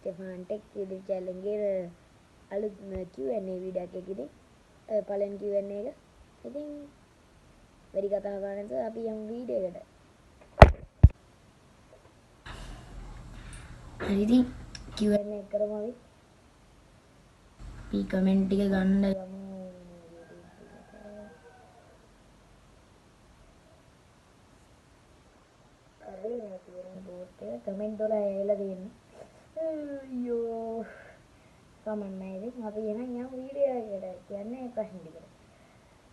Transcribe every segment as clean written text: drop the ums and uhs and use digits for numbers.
ස්ටෙෆාන් tech YouTube channel එකේ අලුත් Q&A video එකක් ඉතින් පළවෙනි Q&A එක. ඉතින් වැඩි කතා කරන්නේ නැතුව අපි යමු වීඩියෝ එකට. හරි ඉතින් Q&A එක කරමු අපි. කමෙන්ට් ටික ගන්න යමු. හරි මේ තියෙන බෝට් එක කමෙන්ට් වල ඇවිල්ලා තියෙන්නේ. අයියෝ කමන්නේ ඉතින් අපි එන යමු වීඩියෝ එකට. කියන්නේ ප්‍රශ්න ටිකට.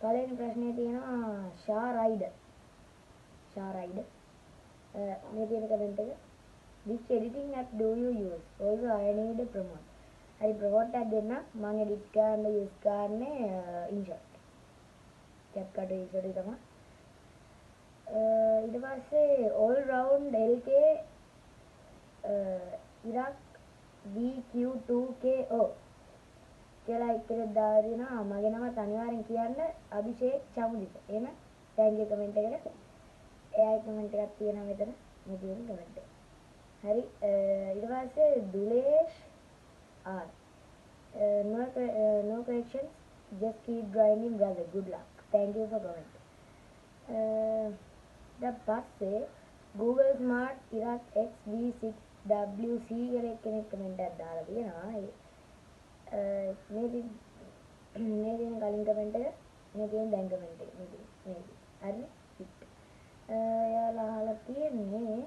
පළවෙනි ප්‍රශ්නේ තියෙනවා ෂා රයිඩර් මේ තියෙන කමෙන්ට් එක which editing app do you use also I need a promote හරි ප්‍රොමෝට් එකක් දෙන්න මම එඩිට් කරන්න යූස් කරන්නේ InShot CapCut InShot එක තමයි ඊට පස්සේ all round LK ඉරක් VQ2KO කියලා එකක් දාලා දෙනවා මගේ නමත් අනිවාර්යෙන් කියන්න අභිෂේක් චමුදිත එහෙම thank you කමෙන්ට් එකට එයායි කමෙන්ට් එකක් තියෙනවා මෙතන මේ තියෙන කමෙන්ට් එක හරි ඊට පස්සේ දුලේෂ් R no corrections just keep grinding brother good luck thank you for comment ඊට පස්සේ Google Smart Irak XV6WC කියලා කෙනෙක් කමෙන්ට් එකක් දාලා තියෙනවා මේ තියෙන කලින් කමෙන්ට් එක මේ තියෙන දැන් කමෙන්ට් එක මේ හරි එයාලා අහලා තියෙන්නේ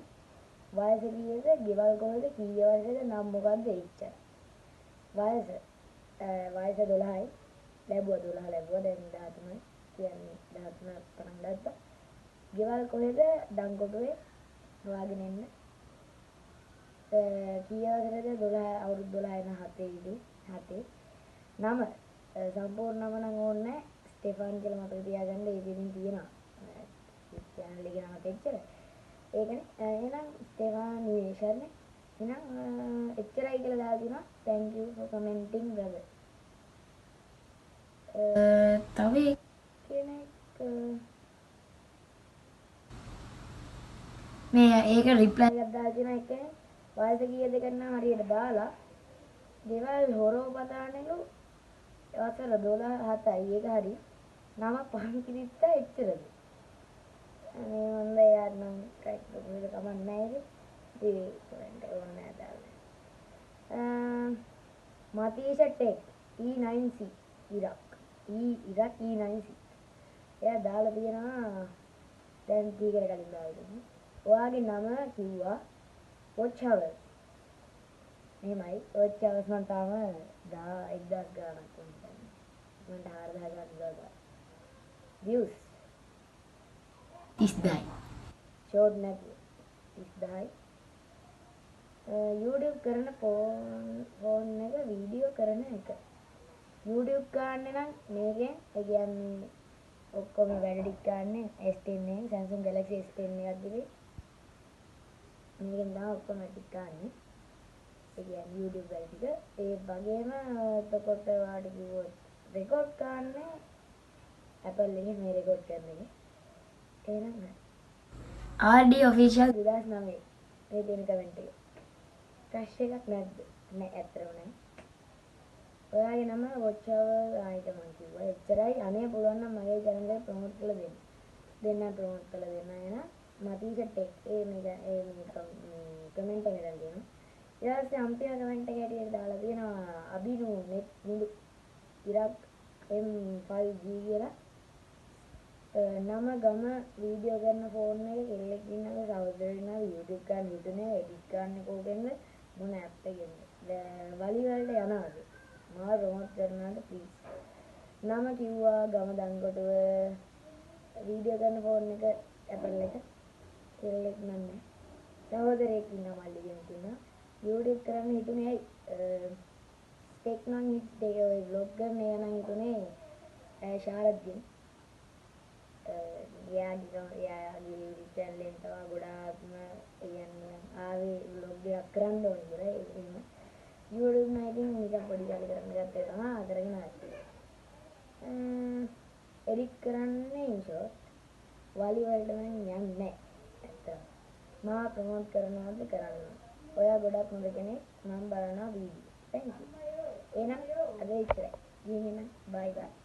වයස කීයද ගෙවල් කොහෙද කීය වයසද නම් මොකද්ද එච්චර වයස 12යි ලැබුවා දැන් 13යි කියන්නේ 13ක් පටන් ගත්තා ගෙවල් කොහෙද ඩංකොටුවේ හොයාගෙන එන්න කීය වයසද 12 අවුරුදු 12 න 7 ඉදී 7 නම සම්පූර්ණ නම නම් ඕනේ ස්ටෙෆාන් කියලා මතක තියාගන්න ඒකෙදින් තියෙනවා channel එකේ නම එච්චර ඒකනේ එහෙනම් ස්ටෙෆාන් නිවේෂර්නේ එහෙනම් එච්චරයි කියලා දාලා තිනවා thank you for commenting brother තව කෙනෙක් මේ ඒක රිප්ලයි එකක් දාලා තියෙනවා එකනේ වයස කීයද කරනවා හරියට දාලා ගෙවල් හොරෝ පතානෙලු වසර 17යි ඒක හරි නම පන්තිරිත්ත එච්චරද අනේ මන්ද යාර නම් කයික් දුක කමක් නැහැ ඉතින් කමෙන්ට් එක ඕන නෑ දාන්න මතීෂ ටෙක් E9C ඉරක් E9C එයා දාලා තියෙනවා දැන් කීකට කලින් දාලා තියෙනවා ඔයාගේ නම කිව්වා watch hours එහෙමයි watch hours මම තාම 1000 ගානක් වුණා මම 4000 ගානක් දාලා views 30000යි ෂෝට් නැති 30000යි YouTube කරන ෆෝන් එක වීඩියෝ කරන එක YouTube ගන්න නම් මේකෙන් ඒ කියන්නේ ඔක්කොම වැඩ ටික ගන්න S10 එකෙන් Samsung Galaxy S10 එකක් දිවේ මේකෙන් තමයි ඔක්කොම ටික ගන්න ඒ කියන්නේ YouTube වැඩ ටික ඒ වගේම එතකොට වාට කිව්වොත් රෙකෝඩ් කරන්නේ Apple එකේ මේ රෙකෝඩ් කරන එක එහෙනම් RD official 2009 මේ දෙන කමෙන්ට් එක ප්‍රශ්න එකක් නැද්ද නෑ ඇත්තටම නෑ ඔයාගේ නම watch hour ආයිද මම කිව්වා එච්චරයි අනේ පුළුවන් නම් මගේ channel එක ප්‍රොමෝට් කරලා දෙන්න ප්‍රොමෝට් කරලා දෙන්න එහෙනම් මතීෂ ටෙක් මේ කමෙන්ට් එක දැන් දෙනවා ඊට පස්සේ අන්තිම කමෙන්ට් එක හැටියට දාලා තියෙනවා අබිනු net නිලු ඉරක් M5G කියලා නම ගම වීඩියෝ කරන ෆෝන් එක කෙල්ලෙක් ඉන්නද සහෝදරයෙක් ඉන්නද YouTube ගන්න හිතුනේ එඩිට් කරන්න කෝගෙන්ද මොන ඇප් එකෙන්ද වලි වලට යනවාද මාව ප්‍රොමෝට් කරනවාද ප්ලීස් නම කිව්වා ගම දංකොටුව වීඩියෝ කරන ෆෝන් එක Apple එක කෙල්ලෙක් නන්නේ සහෝදරයෙක් ඉන්නවා මල්ලි කෙනෙක් ඉන්නවා YouTube කරන්න හිතුනේ ඇයි ටෙක් නම් හිටේ ඔය vlog කරන එක නම් හිතුනේ ශාරද්ගෙන් යාගේ channel එකෙන් තව ගොඩාක්ම කියන්නේ ආවේ vlog එකක් කරන්න ඕනේ කියලා එහෙම YouTube නම් ඉතින් නිකන් පොඩි කාලේ කරන්න ගත්තා තමයි අතරගෙන ආවේ එඩිට් කරන්නේ InShot වලි වලට නම් යන්නේ නැහැ ඇත්තට මා ප්‍රොමෝට් කරනවද කරන්නේ ඔයා ගොඩක් හොඳ කෙනෙක්. මම බලනවා වීඩියෝ. thank you. එහෙනම් අද ඉච්චරයි. ගිහින් එන්න. bye bye.